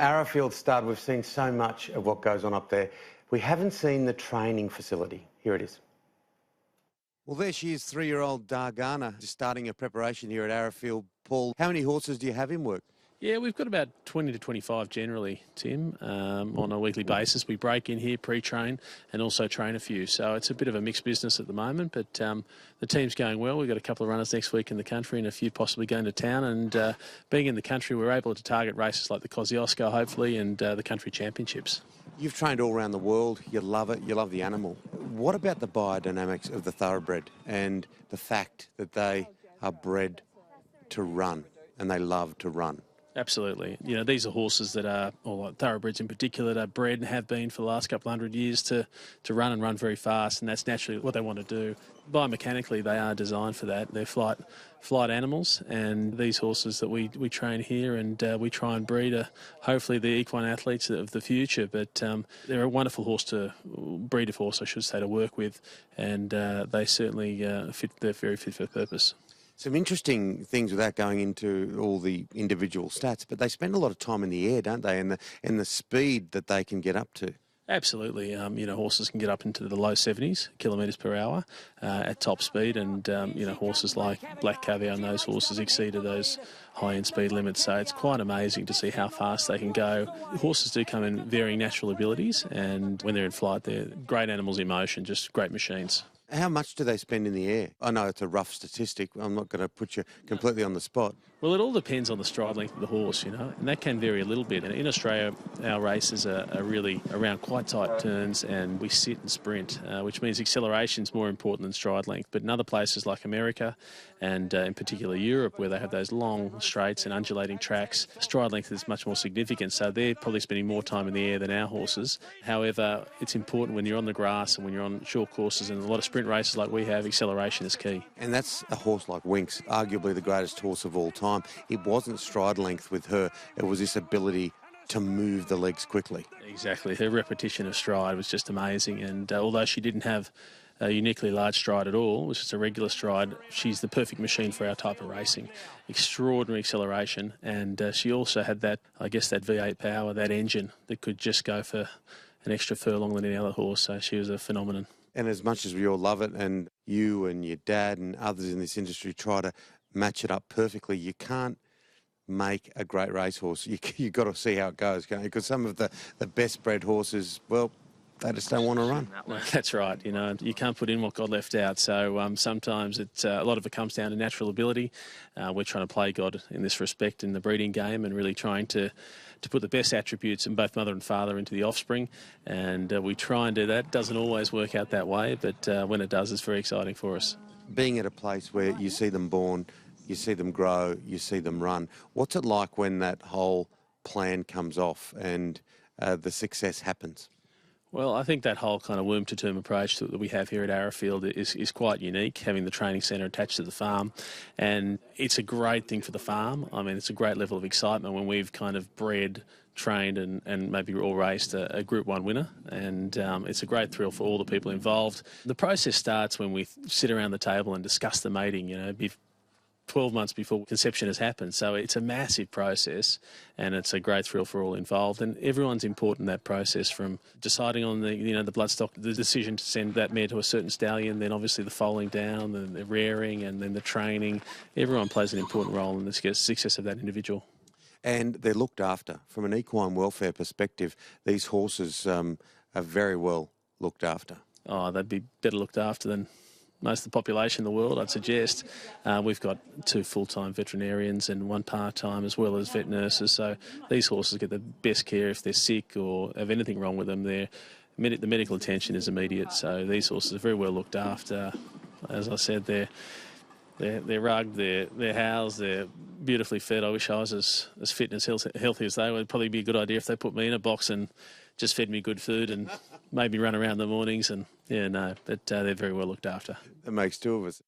Arrowfield Stud, we've seen so much of what goes on up there. We haven't seen the training facility. Here it is. Well, there she is, 3-year-old Dargana, just starting her preparation here at Arrowfield. Paul, how many horses do you have in work? Yeah, we've got about 20 to 25 generally, Tim, on a weekly basis. We break in here, pre-train, and also train a few. So it's a bit of a mixed business at the moment, but the team's going well. We've got a couple of runners next week in the country and a few possibly going to town. And being in the country, we're able to target races like the Kosciuszko, hopefully, and the country championships. You've trained all around the world. You love it. You love the animal. What about the biodynamics of the thoroughbred and the fact that they are bred to run and they love to run? Absolutely. You know, these are horses that are, or thoroughbreds in particular, that are bred and have been for the last couple of 100 years to run and run very fast, and that's naturally what they want to do. Biomechanically, they are designed for that. They're flight animals, and these horses that we train here and we try and breed are hopefully the equine athletes of the future, but they're a wonderful breed of horse, I should say, to work with, and they certainly they're very fit for purpose. Some interesting things without going into all the individual stats, but they spend a lot of time in the air, don't they, and the speed that they can get up to. Absolutely. You know, horses can get up into the low 70s kilometres per hour at top speed, and, you know, horses like Black Caviar and those horses exceeded those high-end speed limits, so it's quite amazing to see how fast they can go. Horses do come in varying natural abilities, and when they're in flight, they're great animals in motion, just great machines. How much do they spend in the air? I know it's a rough statistic. I'm not going to put you completely on the spot. Well, it all depends on the stride length of the horse, you know, and that can vary a little bit. And in Australia, our races are really around quite tight turns, and we sit and sprint, which means acceleration is more important than stride length. But in other places like America and in particular Europe, where they have those long straights and undulating tracks, stride length is much more significant. So they're probably spending more time in the air than our horses. However, it's important when you're on the grass and when you're on short courses and a lot of sprint races like we have, acceleration is key. And that's a horse like Winx, arguably the greatest horse of all time. It wasn't stride length with her, it was this ability to move the legs quickly. Exactly. Her repetition of stride was just amazing, and although she didn't have a uniquely large stride at all, it was just a regular stride, she's the perfect machine for our type of racing. Extraordinary acceleration, and she also had that, I guess, that V8 power, that engine that could just go for an extra furlong than any other horse, so she was a phenomenon. And as much as we all love it, and you and your dad and others in this industry try to match it up perfectly, you can't make a great racehorse. You've got to see how it goes, can't you? Because some of the best bred horses, well, they just don't want to run. That's right. You know, you can't put in what God left out. So sometimes it's a lot of it comes down to natural ability. We're trying to play God in this respect in the breeding game, and really trying to put the best attributes in both mother and father into the offspring. And we try and do that. Doesn't always work out that way, but when it does, it's very exciting for us. Being at a place where you see them born, you see them grow, you see them run, what's it like when that whole plan comes off and the success happens? Well, I think that whole kind of womb-to-tomb approach that we have here at Arrowfield is quite unique, having the training centre attached to the farm. And it's a great thing for the farm. I mean, it's a great level of excitement when we've kind of bred, trained and maybe all raced a Group 1 winner. And it's a great thrill for all the people involved. The process starts when we sit around the table and discuss the mating, you know, 12 months before conception has happened. So it's a massive process, and it's a great thrill for all involved. And everyone's important in that process, from deciding on the bloodstock, the decision to send that mare to a certain stallion, then obviously the foaling down, then the rearing, and then the training. Everyone plays an important role in the success of that individual. And they're looked after. From an equine welfare perspective, these horses are very well looked after. Oh, they'd be better looked after than most of the population in the world, I'd suggest. We've got 2 full-time veterinarians and 1 part-time, as well as vet nurses. So these horses get the best care if they're sick or have anything wrong with them. The medical attention is immediate. So these horses are very well looked after. As I said, they're rugged, they're housed, they're beautifully fed. I wish I was as fit and as healthy as they would. It'd probably be a good idea if they put me in a box and just fed me good food and made me run around in the mornings. And but they're very well looked after. That makes 2 of us.